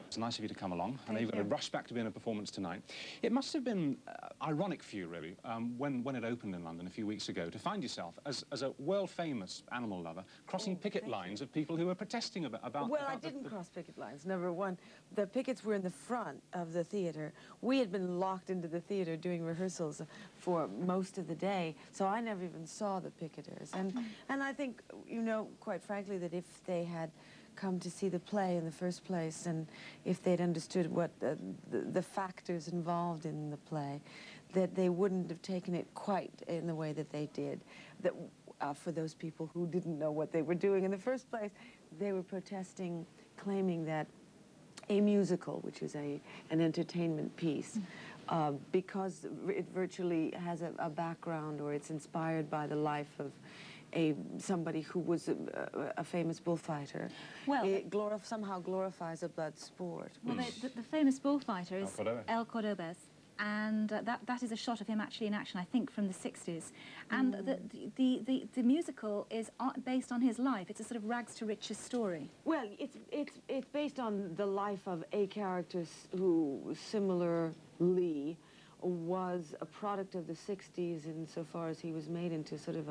It's nice of you to come along. I know Thank you've got to you. rush back to be in a performance tonight. It must have been ironic for you, really, when it opened in London a few weeks ago, to find yourself, as a world-famous animal lover, crossing picket lines of people who were protesting about... Well, I didn't cross picket lines, number one. The pickets were in the front of the theater. We had been locked into the theater doing rehearsals for most of the day, so I never even saw the picketers. And I think, you know, quite frankly, that if they had come to see the play in the first place, and if they'd understood what the factors involved in the play, that they wouldn't have taken it quite in the way that they did. That for those people who didn't know what they were doing in the first place, they were protesting, claiming that a musical, which is an entertainment piece, because it virtually has a background, or it's inspired by the life of somebody who was a famous bullfighter. Well, it somehow glorifies a blood sport. Well, the famous bullfighter is El Cordobés, and that is a shot of him actually in action, I think, from the 60s. And the musical is based on his life. It's a sort of rags to riches story. Well, it's based on the life of a character who similarly was a product of the 60s insofar as he was made into sort of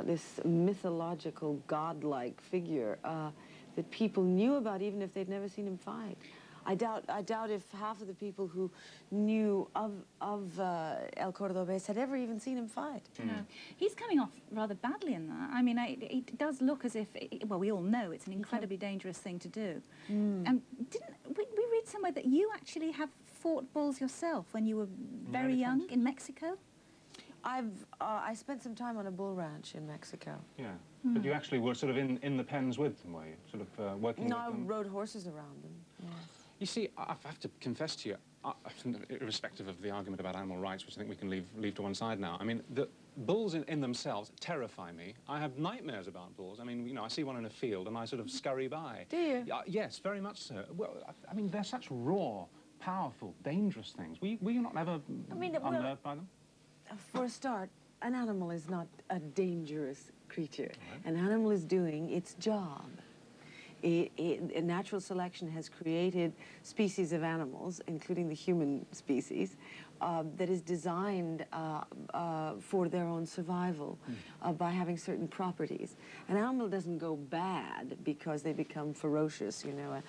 this mythological, godlike figure that people knew about, even if they'd never seen him fight. I doubt if half of the people who knew of El Cordobés had ever even seen him fight. No. He's coming off rather badly in that. I mean, it does look as if, well, we all know it's an incredibly dangerous thing to do. And didn't we read somewhere that you actually have fought bulls yourself when you were very young in Mexico? I spent some time on a bull ranch in Mexico. Yeah, but you actually were sort of in the pens with them, were you? Sort of working with them? No, I rode horses around them, yes. You see, I have to confess to you, irrespective of the argument about animal rights, which I think we can leave to one side now, I mean, the bulls in themselves terrify me. I have nightmares about bulls. I mean, you know, I see one in a field and I sort of scurry by. Do you? Yes, very much so. Well, I mean, they're such raw, powerful, dangerous things. Were you not ever unnerved by them? For a start, an animal is not a dangerous creature. An animal is doing its job. Natural selection has created species of animals, including the human species, that is designed for their own survival by having certain properties. An animal doesn't go bad because they become ferocious, you know.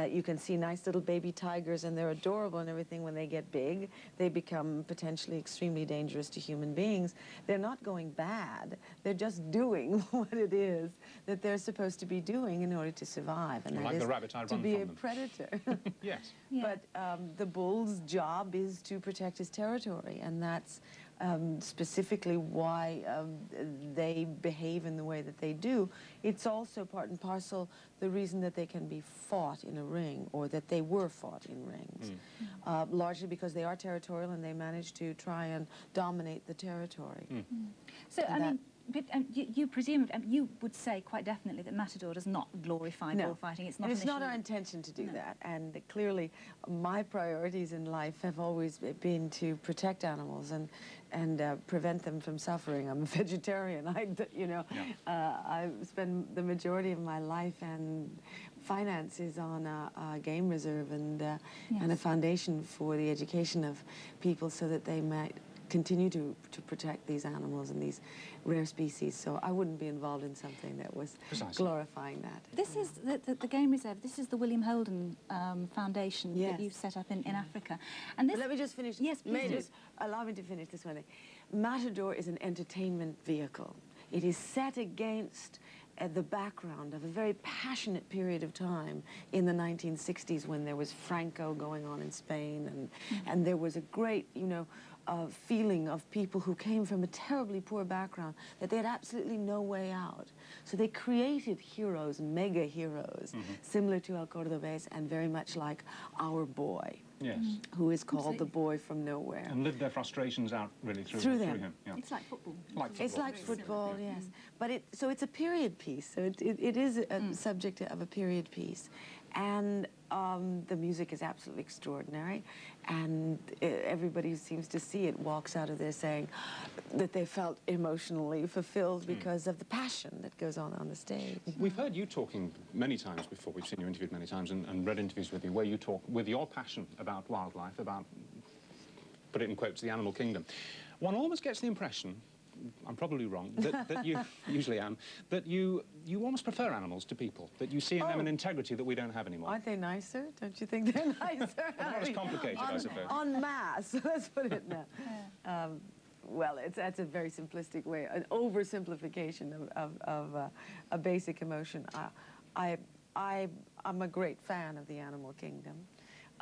You can see nice little baby tigers, and they're adorable and everything. When they get big, they become potentially extremely dangerous to human beings. They're not going bad. They're just doing what it is that they're supposed to be doing in order to survive, and like that the is rabbit I run to be from a them. predator. Yes. Yeah. But the bull's job is to protect his territory, and that's specifically why they behave in the way that they do. It's also part and parcel the reason that they can be fought in a ring, or that they were fought in rings, largely because they are territorial and they manage to try and dominate the territory. So, I mean, but, you presume, you would say quite definitely that Matador does not glorify bullfighting. It's not. And it's not our intention to do that. And clearly, my priorities in life have always been to protect animals and prevent them from suffering. I'm a vegetarian. I spend the majority of my life and finances on a game reserve and a foundation for the education of people so that they might continue to protect these animals and these rare species. So I wouldn't be involved in something that was glorifying that. This is the game reserve. This is the William Holden Foundation that you've set up in Africa. And this, let me just finish. Yes, please. Just allow me to finish this one thing. Matador is an entertainment vehicle. It is set against the background of a very passionate period of time in the 1960s when there was Franco going on in Spain, and there was a great, feeling of people who came from a terribly poor background that they had absolutely no way out. So they created heroes, mega heroes, similar to El Cordobés and very much like our boy. Yes. Who is called the boy from nowhere. And lived their frustrations out really through him. Yeah. It's like football. It's like football, yes. But so it's a period piece. So it is a subject of a period piece. And the music is absolutely extraordinary, and everybody who seems to see it walks out of there saying that they felt emotionally fulfilled because of the passion that goes on the stage. We've heard you talking many times before. We've seen you interviewed many times and read interviews with you where you talk with your passion about wildlife, about, put it in quotes, the animal kingdom. One almost gets the impression, I'm probably wrong, that you, usually am, that you almost prefer animals to people, that you see in them an integrity that we don't have anymore. Aren't they nicer? Don't you think they're nicer? Not as complicated, I suppose. En masse, let's put it now. Well, that's a very simplistic way, an oversimplification of a basic emotion. I'm a great fan of the animal kingdom.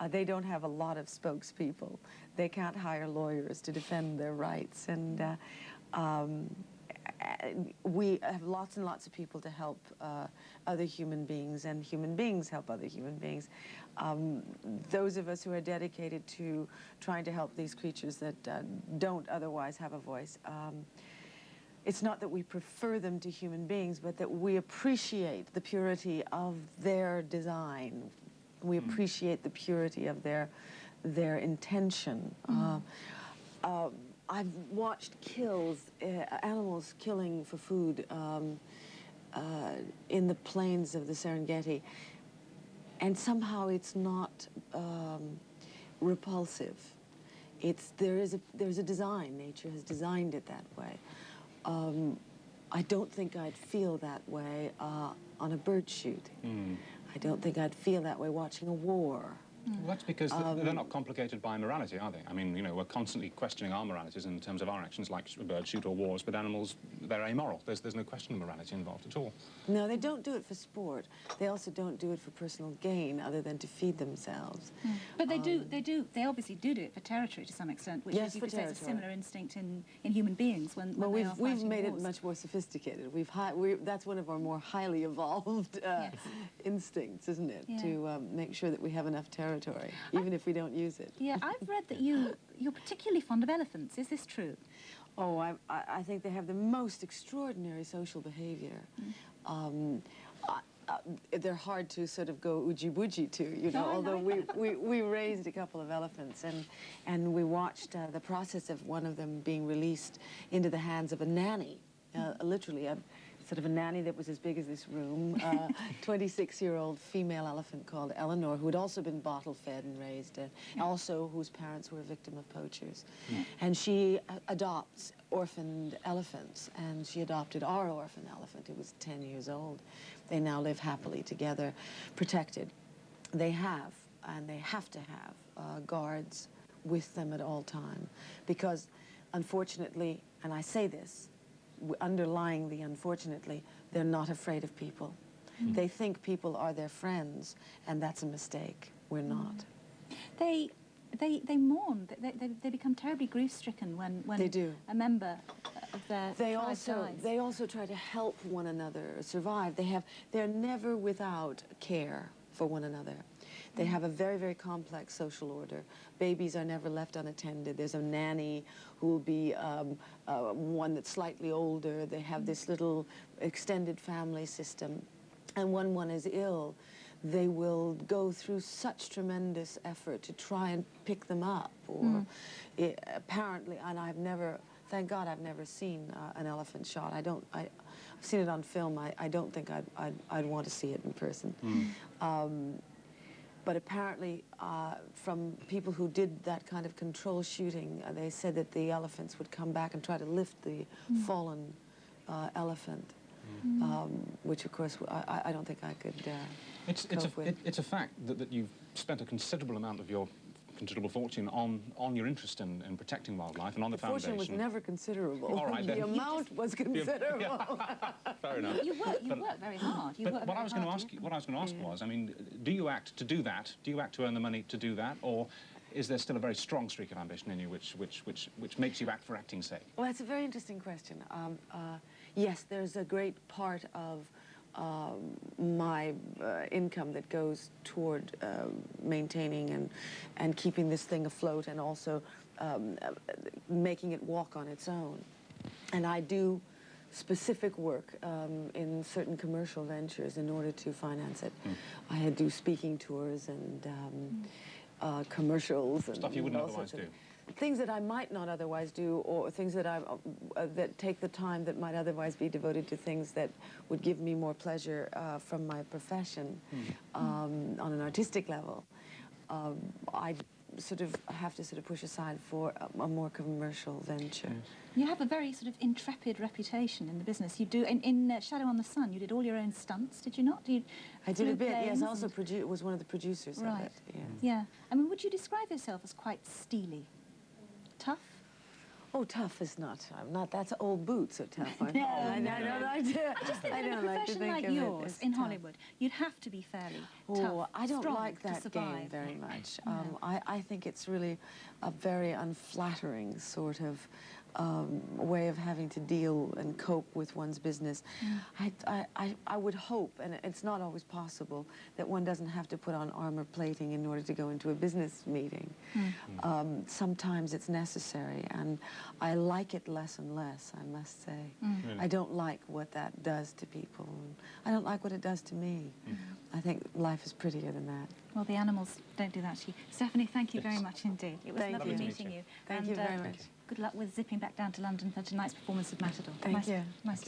They don't have a lot of spokespeople. They can't hire lawyers to defend their rights. And we have lots and lots of people to help other human beings, and human beings help other human beings. Those of us who are dedicated to trying to help these creatures that don't otherwise have a voice, it's not that we prefer them to human beings, but that we appreciate the purity of their design. We appreciate the purity of their intention. I've watched animals killing for food in the plains of the Serengeti, and somehow it's not repulsive. There's a design. Nature has designed it that way. I don't think I'd feel that way on a bird shoot. I don't think I'd feel that way watching a war. Well, that's because they're not complicated by morality, are they? I mean, you know, we're constantly questioning our moralities in terms of our actions, like a bird shoot or wars, but animals, they're amoral. There's no question of morality involved at all. No, they don't do it for sport. They also don't do it for personal gain, other than to feed themselves. But they obviously do it for territory to some extent, which yes, is, you could say, it's a similar instinct in human beings when well, they are we've fighting made wars. it much more sophisticated. That's one of our more highly evolved instincts, isn't it? Yeah. To make sure that we have enough territory, even if we don't use it. Yeah, I've read that you're particularly fond of elephants. Is this true? Oh, I think they have the most extraordinary social behavior. They're hard to sort of go oogie-boogie to, you know, although we raised a couple of elephants, and we watched the process of one of them being released into the hands of a nanny, literally sort of a nanny that was as big as this room, 26-year-old female elephant called Eleanor, who had also been bottle-fed and raised, and also whose parents were a victim of poachers. And she adopts orphaned elephants, and she adopted our orphan elephant, who was 10 years old. They now live happily together, protected. They have, and they have to have, guards with them at all time, because unfortunately, and I say this, underlying the unfortunately, they're not afraid of people. They think people are their friends, and that's a mistake. We're not. They mourn. They become terribly grief-stricken when they do. A member of their tribe dies. They also try to help one another survive. They're never without care for one another. They have a very, very complex social order. Babies are never left unattended. There's a nanny who will be one that's slightly older. They have this little extended family system. And when one is ill, they will go through such tremendous effort to try and pick them up. Or apparently, and thank God I've never seen an elephant shot. I've seen it on film. I don't think I'd want to see it in person. But apparently, from people who did that kind of control shooting, they said that the elephants would come back and try to lift the fallen elephant, which, of course, I don't think I could cope with. It's a fact that you've spent a considerable amount of your considerable fortune on your interest in protecting wildlife and on the foundation. The fortune was never considerable. All right, the amount was considerable. Fair enough. You work very hard. But what I was going to ask was, I mean, do you act to do that? Do you act to earn the money to do that, or is there still a very strong streak of ambition in you which makes you act for acting's sake? Well, that's a very interesting question. Yes, there's a great part of my income that goes toward maintaining and keeping this thing afloat, and also making it walk on its own. And I do specific work in certain commercial ventures in order to finance it. I had to do speaking tours and commercials and Stuff you wouldn't all otherwise sorts of do. things that I might not otherwise do, or things that that take the time that might otherwise be devoted to things that would give me more pleasure from my profession on an artistic level. I sort of have to sort of push aside for a more commercial venture. You have a very sort of intrepid reputation in the business. You do, in Shadow on the Sun, you did all your own stunts, did you not? I did a bit, yes. I also was one of the producers of it. Yeah. Yeah. I mean, would you describe yourself as quite steely? Tough? Oh, tough is not. I'm not. That's old boots are tough. I I just think in a profession like yours in Hollywood, you'd have to be fairly tough, I don't strong like that to game survive. very much. No. I think it's really a very unflattering sort of way of having to deal and cope with one's business. I would hope, and it's not always possible, that one doesn't have to put on armor plating in order to go into a business meeting. Sometimes it's necessary, and I like it less and less, I must say. Really? I don't like what that does to people. I don't like what it does to me. I think life is prettier than that. Well, the animals don't do that to you. Stephanie, thank you very much indeed. It was lovely you. meeting you. Thank you very much. Good luck with zipping back down to London for tonight's performance of Matador. Thank you. Nice